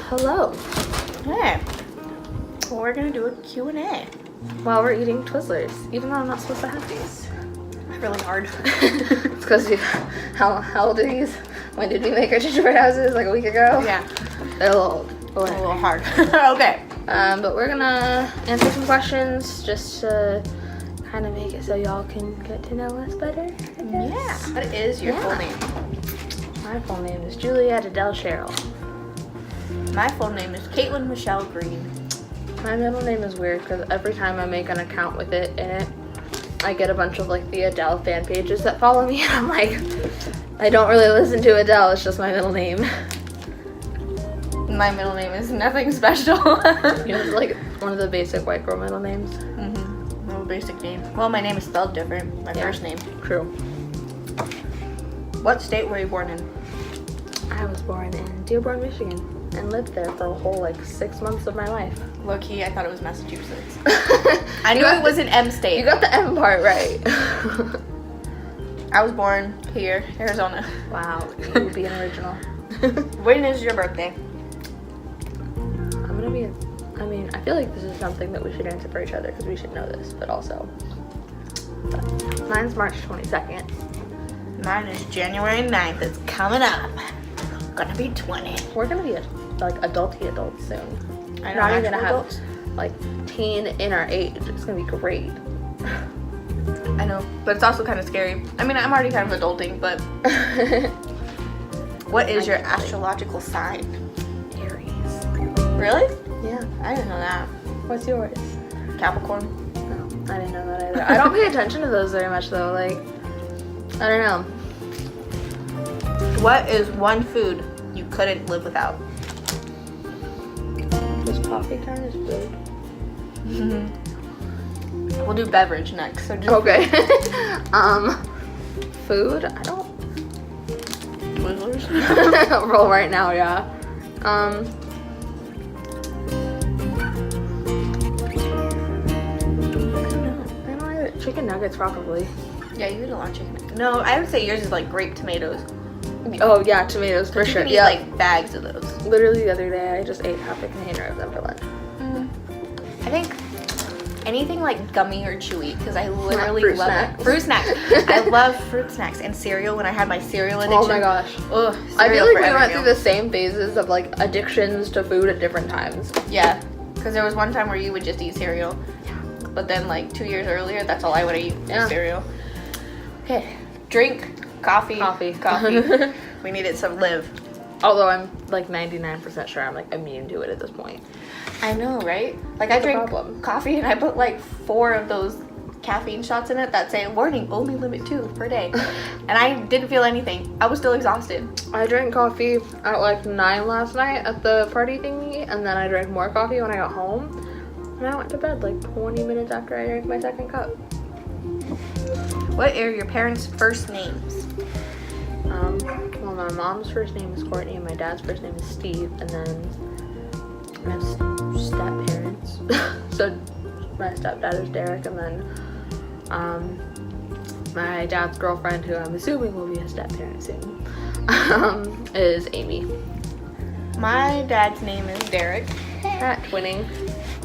Hello. Hey. Well, we're gonna do a Q&A. While we're eating Twizzlers, even though I'm not supposed to have these. Really hard. It's because how old are these? When did we make our gingerbread houses? Like a week ago? Yeah. They're a little old. A little hard. Okay. But we're gonna answer some questions just to kind of make it so y'all can get to know us better, I guess. Yeah. What is your full name? My full name is Juliet Adele Cheryl. My full name is Caitlin Michelle Green. My middle name is weird because every time I make an account with it in it, I get a bunch of like the Adele fan pages that follow me, and I'm like, I don't really listen to Adele, it's just my middle name. My middle name is nothing special. It's like one of the basic white girl middle names. Mm-hmm. No basic name. Well, my name is spelled different. My first name. True. What state were you born in? I was born in Dearborn, Michigan, and lived there for a whole like 6 months of my life. Low key, I thought it was Massachusetts. I knew it was an M state. You got the M part right. I was born here, Arizona. Wow, you being original. When is your birthday? I'm gonna be. I mean, I feel like this is something that we should answer for each other because we should know this, but also. But mine's March 22nd. Mine is January 9th. It's coming up. Gonna be 20. We're gonna be like adulty adults soon. I know, Not even gonna have adults. like teen in our age. It's gonna be great. I know, but it's also kind of scary. I mean, I'm already kind of adulting, but what is your astrological sign? Aries. Really? Yeah. I didn't know that. What's yours? Capricorn. No, I didn't know that either. I don't pay attention to those very much though. Like, I don't know. What is one food you couldn't live without? Does coffee count as food? We'll do beverage next. So just Okay. Food? I don't Twizzlers. roll right now, yeah. I don't know either. Chicken nuggets probably. Yeah, you eat a lot of chicken. No, I would say yours is like grape tomatoes. Oh yeah, tomatoes for You sure. can eat Yeah. like bags of those. Literally the other day I just ate half a container of them for lunch. I think anything like gummy or chewy because I literally Fruit love snacks. it. Fruit snacks. I love fruit snacks and cereal. When I had my cereal addiction. Oh my gosh. Ugh, I feel cereal like for we every went meal. through the same phases of like addictions to food at different times. Yeah, because there was one time where you would just eat cereal, but then like 2 years earlier, that's all I would eat was cereal. Okay, drink, coffee. Coffee. We need it to live. Although I'm like 99% sure I'm like immune to it at this point. I know, right? Like I What's the drink problem? coffee and I put like 4 of those caffeine shots in it that say warning, only limit 2 per day. And I didn't feel anything. I was still exhausted. I drank coffee at like 9 last night at the party thingy, and then I drank more coffee when I got home. And I went to bed like 20 minutes after I drank my second cup. What are your parents' first names? Well, my mom's first name is Courtney, and my dad's first name is Steve, and then I have step-parents. So my stepdad is Derek, and then my dad's girlfriend, who I'm assuming will be a step-parent soon, is Amy. My dad's name is Derek. Twinning.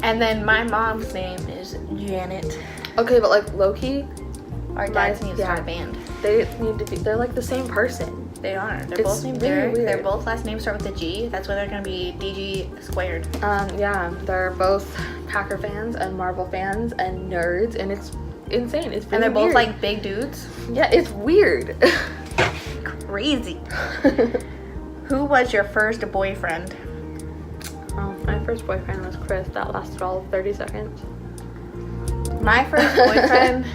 And then my mom's name is Janet. Okay, but like low-key, Our dads need to start a yeah. band. they need to be, they're like the same person. They are. They're It's both named really Derek. weird. Their both last names start with a G. That's why they're going to be DG squared. Yeah, they're both Packer fans and Marvel fans and nerds, and it's insane. It's really And they're both weird. like big dudes. Yeah, it's weird. Crazy. Who was your first boyfriend? My first boyfriend was Chris. That lasted all of 30 seconds. My first boyfriend,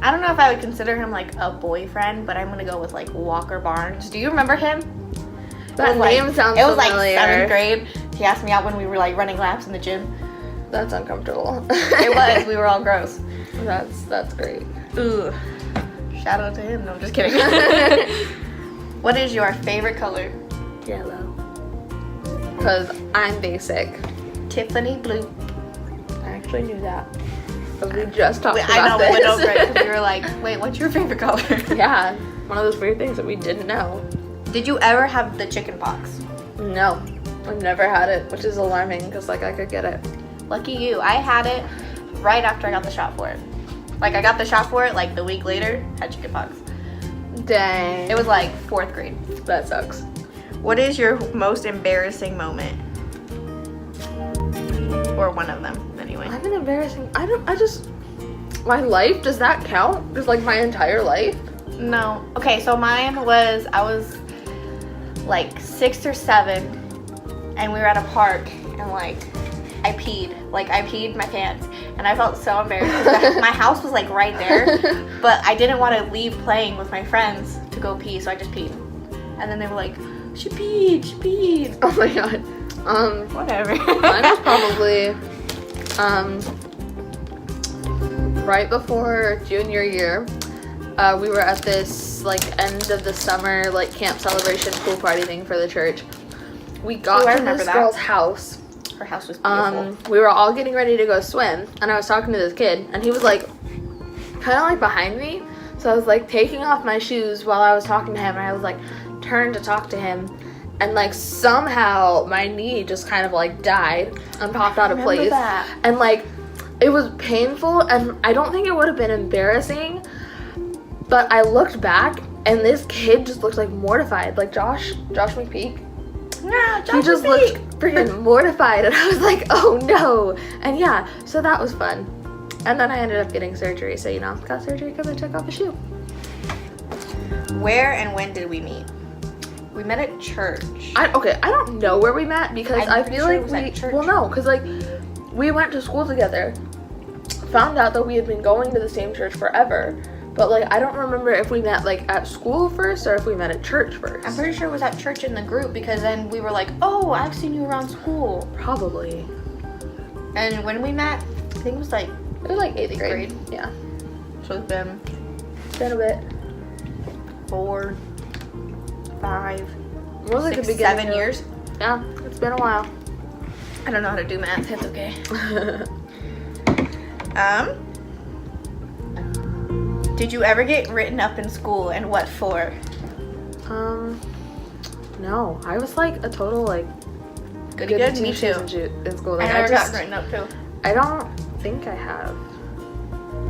I don't know if I would consider him like a boyfriend, but I'm going to go with like Walker Barnes. Do you remember him? That It was name sounds It was familiar. like 7th grade. He asked me out when we were like running laps in the gym. That's uncomfortable. It was. We were all gross. That's great. Ooh. Shout out to him. No, I'm just kidding. What is your favorite color? Yellow. Because I'm basic. Tiffany blue. I actually knew that. Because we just talked about I know, this. we went over it 'cause we were like, wait, what's your favorite color? Yeah, one of those weird things that we didn't know. Did you ever have the chicken pox? No. I've never had it, which is alarming because like I could get it. Lucky you. I had it right after I got the shot for it. Like I got the shot for it, like the week later, had chickenpox. Dang. It was like 4th grade. That sucks. What is your most embarrassing moment? Or one of them, anyway. I have an embarrassing. My life, does that count? Just like my entire life? No. Okay, so mine was, I was like 6 or 7, and we were at a park, and like I peed my pants, and I felt so embarrassed because my house was like right there, but I didn't want to leave playing with my friends to go pee, so I just peed. And then they were like, she peed. Oh my god. Whatever. Mine was probably right before junior year. We were at this like end of the summer like camp celebration pool party thing for the church. We got to this girl's house. Her house was beautiful. We were all getting ready to go swim, and I was talking to this kid, and he was like kind of like behind me. So I was like taking off my shoes while I was talking to him, and I was like turned to talk to him, and like somehow my knee just kind of like died and popped out of place. That. And like it was painful, and I don't think it would have been embarrassing, but I looked back and this kid just looked like mortified, like Josh McPeak. Yeah, he just looked freaking mortified, and I was like, oh no. And yeah, so that was fun. And then I ended up getting surgery, so got surgery because I took off a shoe. Where and when did we meet? We met at church. I don't know where we met because I feel sure like because like we went to school together, found out that we had been going to the same church forever, but like I don't remember if we met like at school first or if we met at church first. I'm pretty sure it was at church in the group because then we were like, oh, I've seen you around school. Probably. And when we met, I think it was like 8th grade. Yeah. So it's been a bit. 4, 5, It was like 6, the beginning 7 years. Yeah, it's been a while. I don't know how to do math. It's okay. Did you ever get written up in school, and what for? No. I was like a total like Goody good. Me too. In school. Like, I never got written up too. I don't think I have.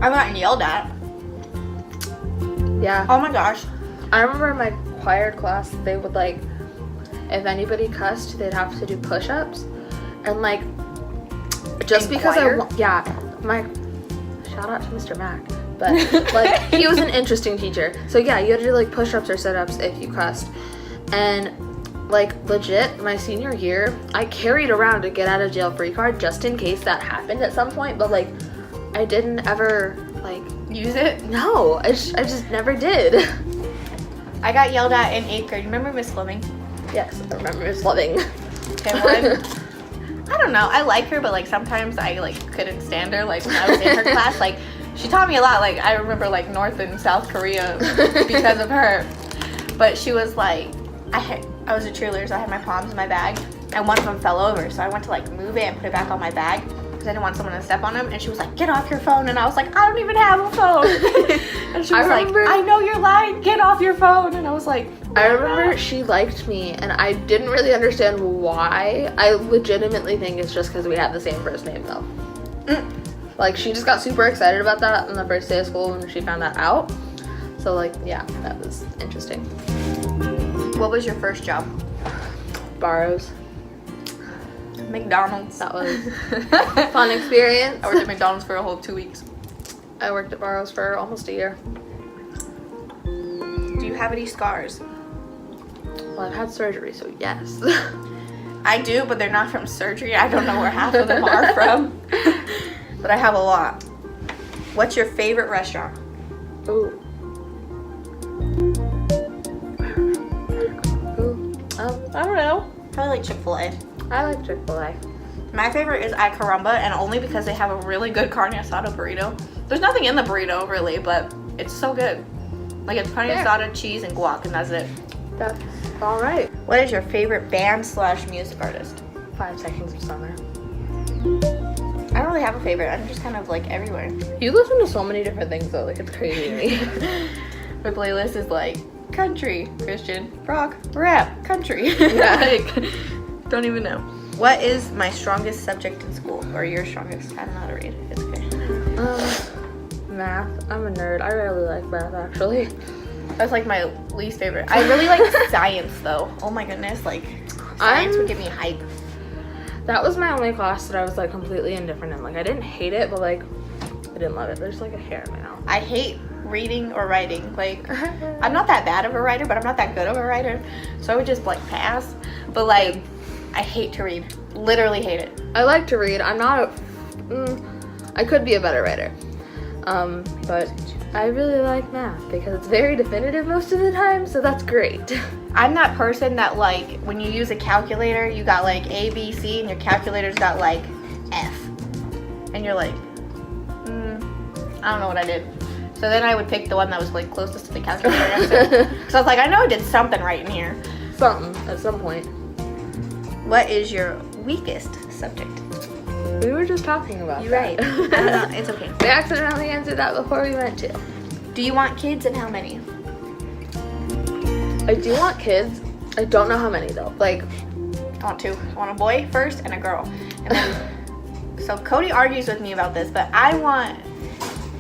I've gotten yelled at. Yeah. Oh my gosh. I remember in my choir class, they would like, if anybody cussed, they'd have to do push-ups, and like, just in because choir? my shout out to Mr. Mack, but like he was an interesting teacher. So yeah, you had to do like push-ups or sit-ups if you cussed, and like legit, my senior year, I carried around a get out of jail free card just in case that happened at some point, but like, I didn't ever like use it. No, I just never did. I got yelled at in 8th grade. Remember Miss Fleming? Yes, I remember Miss Fleming. Okay, I don't know. I like her, but like sometimes I like couldn't stand her. Like when I was in her class, like she taught me a lot. Like I remember like North and South Korea because of her. But she was like, I was a cheerleader, so I had my palms in my bag, and one of them fell over. So I went to like move it and put it back on my bag because I didn't want someone to step on them. And she was like, "Get off your phone!" And I was like, "I don't even have a phone." And she was like, "I know you're lying. Get off your phone." And I was like, I remember she liked me, and I didn't really understand why. I legitimately think it's just because we have the same first name, though. Like, she just got super excited about that on the first day of school when she found that out. So, like, yeah, that was interesting. What was your first job? Barrows. McDonald's. That was a fun experience. I worked at McDonald's for a whole 2 weeks. I worked at Barrows for almost a year. Do you have any scars? Well, I've had surgery, so yes. I do, but they're not from surgery. I don't know where half of them are from. But I have a lot. What's your favorite restaurant? Ooh. I don't know. Probably like Chick-fil-A. I like Chick-fil-A. My favorite is Ay Caramba, and only because they have a really good carne asada burrito. There's nothing in the burrito, really, but it's so good. Like, it's carne asada, cheese, and guac, and that's it. That's all right. What is your favorite band/music artist? 5 Seconds of Summer. I don't really have a favorite. I'm just kind of, like, everywhere. You listen to so many different things, though. Like, it's crazy to me. My playlist is, like, country, Christian, rock, rap, country. Yeah. Like, Don't even know. What is my strongest subject in school? Or your strongest? I don't know how to read. It's okay. Math. I'm a nerd. I really like math, actually. That's like my least favorite. I really like science though. Oh my goodness, like science would give me hype. That was my only class that I was like completely indifferent in. Like I didn't hate it, but like I didn't love it. There's like a hair in my mouth. I hate reading or writing. Like I'm not that bad of a writer, but I'm not that good of a writer. So I would just like pass. But like I hate to read. Literally hate it. I like to read. I'm not I could be a better writer. But I really like math because it's very definitive most of the time, so that's great. I'm that person that like when you use a calculator, you got like A, B, C, and your calculator's got like F. And you're like, I don't know what I did. So then I would pick the one that was like closest to the calculator answer. So I was like, I know I did something right in here. Something at some point. What is your weakest subject? We were just talking about You're that. right. I don't know. It's okay. We accidentally answered that before we meant to. Do you want kids and how many? I do want kids. I don't know how many though. Like, I want two. I want a boy first and a girl. And then, so Cody argues with me about this, but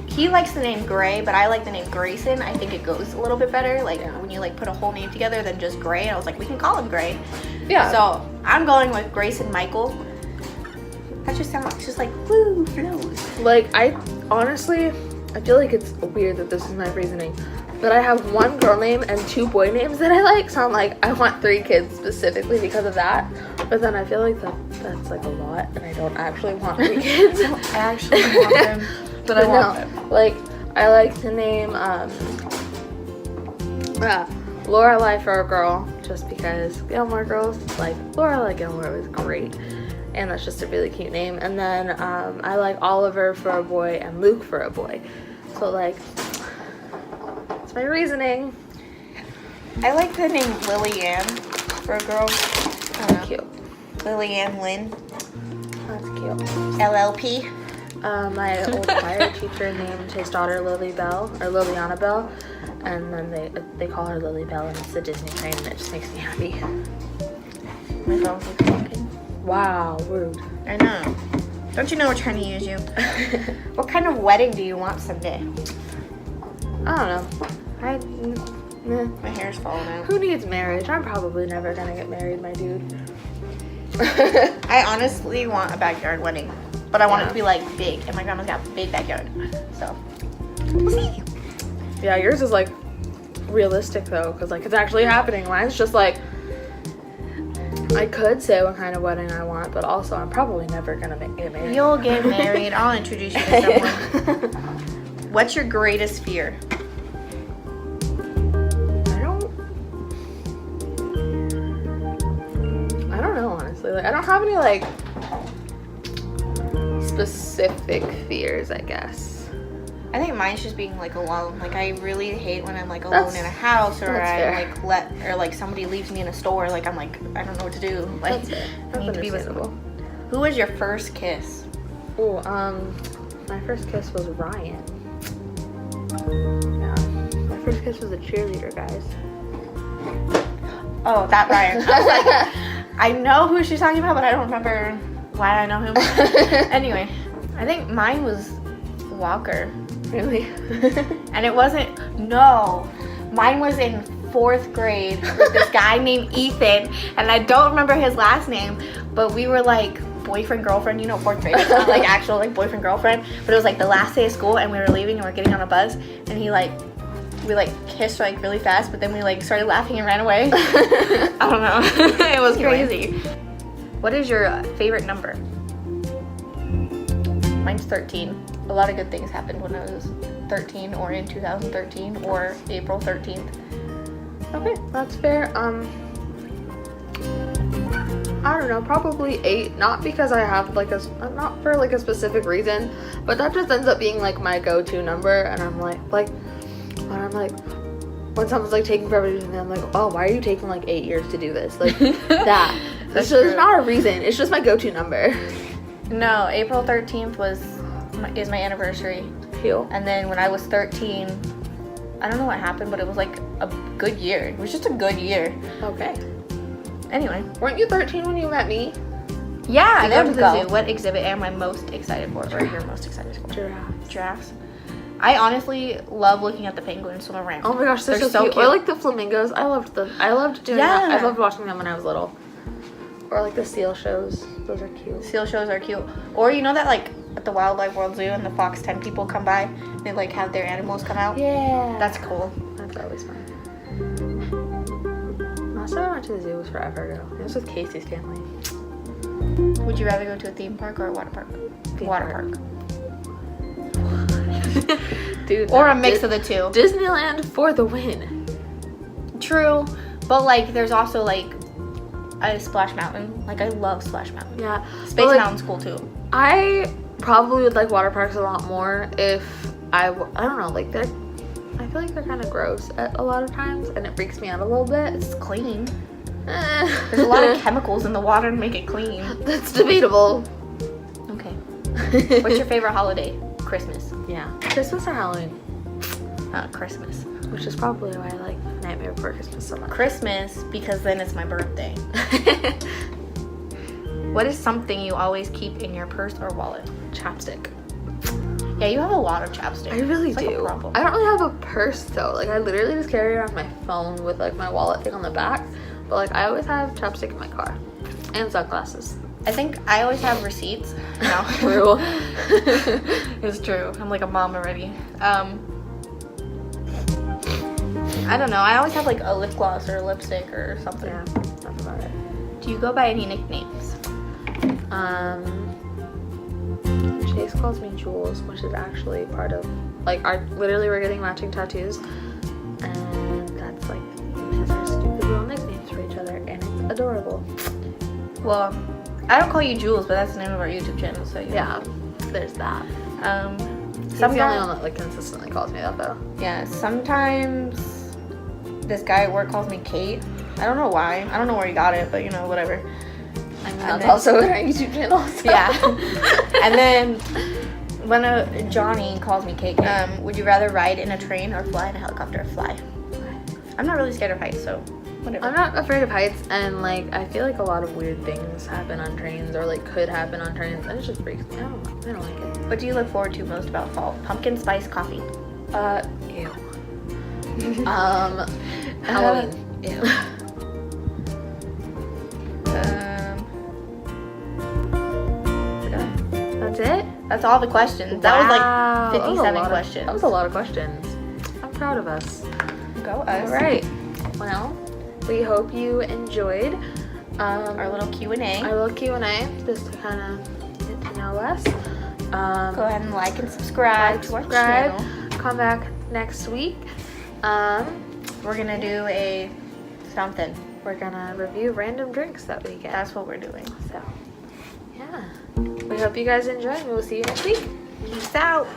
he likes the name Gray, but I like the name Grayson. I think it goes a little bit better. Like when you like put a whole name together than just Gray. And I was like, we can call him Gray. yeah. So I'm going with Grayson Michael. That just sounds just like woo flows. Like I feel like it's weird that this is my reasoning, but I have one girl name and two boy names that I like, so I'm like, I want 3 kids specifically because of that. But then I feel like that's like a lot, and I don't actually want 3 kids. I actually want them, but I want them. Like I like the name Lorelai for a girl, just because Gilmore Girls, like Lorelai Gilmore was great. And that's just a really cute name. And then I like Oliver for a boy and Luke for a boy. So like, that's my reasoning. I like the name Lillian for a girl. Cute. Lillian Lynn. That's cute. LLP. My old choir teacher named his daughter Lily Bell, or Liliana Bell. And then they call her Lily Bell, and it's the Disney train, and it just makes me happy. My phone's like talking. Wow, rude. I know. Don't you know we're trying to use you? What kind of wedding do you want someday? I don't know. My hair's falling out. Who needs marriage? I'm probably never gonna get married, my dude. I honestly want a backyard wedding, but I want it to be like big, and my grandma's got a big backyard, so we'll see. Yeah, yours is like realistic though, because like it's actually happening. Mine's just like, I could say what kind of wedding I want, but also I'm probably never gonna get married. You'll get married. I'll introduce you to someone. What's your greatest fear? I don't know, honestly. Like, I don't have any like specific fears, I guess. I think mine's just being like alone. Like I really hate when I'm like alone in a house, or like somebody leaves me in a store. Like I'm like, I don't know what to do. Like I need to be with someone. Who was your first kiss? Oh, my first kiss was Ryan. Yeah, my first kiss was a cheerleader, guys. Oh, that Ryan. I was like, I know who she's talking about, but I don't remember why I know him. Anyway, I think mine was Walker. Really? And it wasn't, no. Mine was in 4th grade with this guy named Ethan, and I don't remember his last name, but we were like boyfriend, girlfriend, 4th grade. It's not like actual like boyfriend, girlfriend, but it was like the last day of school, and we were leaving and we are getting on a bus, and we kissed like really fast, but then we like started laughing and ran away. I don't know. It was crazy. What is your favorite number? Mine's 13. A lot of good things happened when I was 13, or in 2013, or April 13th. Okay, that's fair. I don't know, probably 8. Not because I have like not for like a specific reason, but that just ends up being like my go-to number. And I'm like when someone's like taking forever to do something, I'm like, oh, why are you taking like 8 years to do this? Like that. That's just not a reason. It's just my go-to number. No, April 13th is my anniversary. Cute. And then when I was 13, I don't know what happened, but it was like a good year. It was just a good year. Okay. Anyway. Weren't you 13 when you met me? Yeah, You there go to to the go. zoo. What exhibit am I most excited for? Or you're most excited for? Giraffes. Giraffes. I honestly love looking at the penguins swim around. Oh my gosh, they're so cute. Or like the flamingos. I loved doing that. I loved watching them when I was little. Or like the seal shows. Those are cute. Seal shows are cute. Or you know that like at the Wildlife World Zoo and the Fox 10 people come by and they like have their animals come out? Yeah. That's cool. That's always fun. Last time I went to the zoo was forever ago. It was with Casey's family. Would you rather go to a theme park or a water park? Water park. Dude. Or a mix of the two. Disneyland for the win. True. But like there's also like Splash Mountain. Like I love Splash Mountain. Yeah. Space like, Mountain's cool too. I probably would like water parks a lot more if I don't know, like I feel like they're kind of gross at a lot of times and it freaks me out a little bit. It's clean. There's a lot of chemicals in the water to make it clean. That's debatable. Okay. What's your favorite holiday? Christmas. Yeah. Christmas or Halloween? Christmas. Which is probably why I like Nightmare Before Christmas so much. Christmas, because then it's my birthday. What is something you always keep in your purse or wallet? Chapstick. Yeah, you have a lot of chapstick. I really It's like do. a problem. I don't really have a purse though. Like I literally just carry around my phone with like my wallet thing on the back. But like I always have chapstick in my car. And sunglasses. I think I always have receipts. No. True. It's true. I'm like a mom already. I don't know. I always have like a lip gloss or a lipstick or something. Yeah, that's about it. Do you go by any nicknames? Chase calls me Jules, which is actually part of like literally we're getting matching tattoos, and that's like our stupid little nicknames for each other, and it's adorable. Well, I don't call you Jules, but that's the name of our YouTube channel, so Yeah, there's that. He's Some the guy, only one that like consistently calls me that though. yeah, sometimes this guy at work calls me Kate. I don't know why. I don't know where he got it, but you know, whatever. And that's also in our YouTube channel. So. Yeah. And then when Johnny calls me Kate, would you rather ride in a train or fly in a helicopter? Fly. I'm not really scared of heights, so whatever. I'm not afraid of heights, and like I feel like a lot of weird things happen on trains or like could happen on trains, and it just freaks me. I don't know. I don't like it. What do you look forward to most about fall? Pumpkin spice coffee. Ew. Halloween. Ew. That's it? That's all the questions. That was Wow. like 57 That questions. That was a lot of questions. I'm proud of us. Go us. All right. Well, we hope you enjoyed Our little Q&A. our little Q&A, just to kind of get to know us. Go ahead and like and subscribe to our subscribe. channel. Come back next week. We're gonna do a something. We're gonna review random drinks that we get. That's what we're doing. So, yeah. We hope you guys enjoy, and we'll see you next week. Peace out.